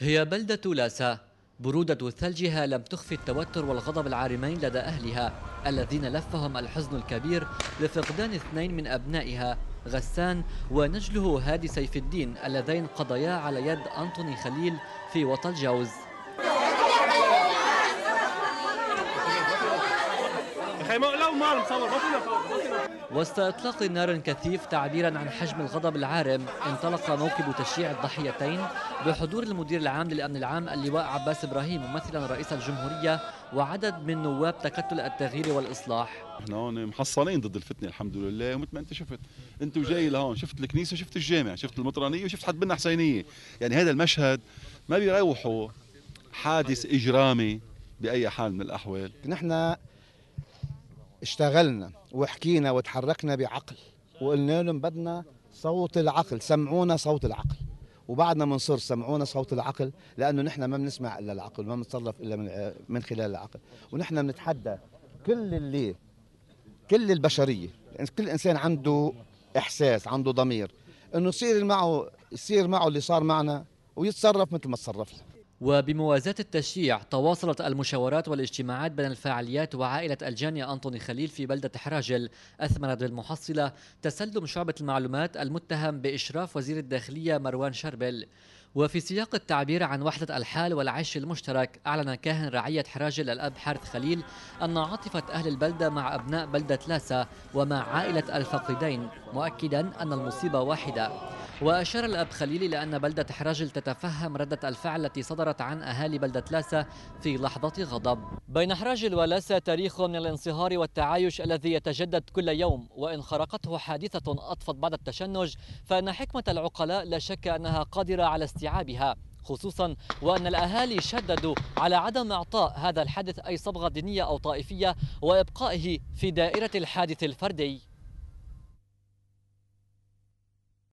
هي بلدة لاسا. برودة ثلجها لم تخفي التوتر والغضب العارمين لدى أهلها الذين لفهم الحزن الكبير لفقدان اثنين من أبنائها، غسان ونجله هادي سيف الدين، اللذين قضيا على يد أنطوني خليل في وطن جوز. وسط إطلاق نار كثيف تعبيرا عن حجم الغضب العارم، انطلق موكب تشييع الضحيتين بحضور المدير العام للأمن العام اللواء عباس إبراهيم ممثلا رئيس الجمهورية وعدد من نواب تكتل التغيير والإصلاح. احنا هون محصنين ضد الفتنه الحمد لله، ومثل ما انت شفت، انت وجاي لهون شفت الكنيسه، شفت الجامع، شفت المطرانيه، وشفت حد بنا حسينيه. يعني هذا المشهد ما بيروحوا حادث اجرامي باي حال من الاحوال. نحن اشتغلنا وحكينا وتحركنا بعقل وقلنا لهم بدنا صوت العقل، سمعونا صوت العقل، وبعدنا منصر سمعونا صوت العقل، لانه نحن ما بنسمع الا العقل، ما بنتصرف الا من خلال العقل. ونحن بنتحدى كل البشريه، كل انسان عنده احساس، عنده ضمير، انه يصير معه اللي صار معنا ويتصرف مثل ما تصرفنا. وبموازاة التشييع تواصلت المشاورات والاجتماعات بين الفاعليات وعائلة الجاني أنطوني خليل في بلدة حراجل، أثمرت بالمحصلة تسلم شعبة المعلومات المتهم بإشراف وزير الداخلية مروان شربل. وفي سياق التعبير عن وحدة الحال والعيش المشترك، أعلن كاهن رعية حراجل الأب حارث خليل أن عاطفة أهل البلدة مع أبناء بلدة لاسا ومع عائلة الفقيدين، مؤكدا أن المصيبة واحدة. وأشار الأب خليل إلى أن بلدة حراجل تتفهم ردة الفعل التي صدرت عن أهالي بلدة لاسا في لحظة غضب. بين حراجل ولاسا تاريخ من الانصهار والتعايش الذي يتجدد كل يوم، وإن خرقته حادثة أطفت بعد التشنج فإن حكمة العقلاء لا شك أنها قادرة على استيعابها، خصوصا وأن الأهالي شددوا على عدم إعطاء هذا الحدث أي صبغة دينية أو طائفية وإبقائه في دائرة الحادث الفردي.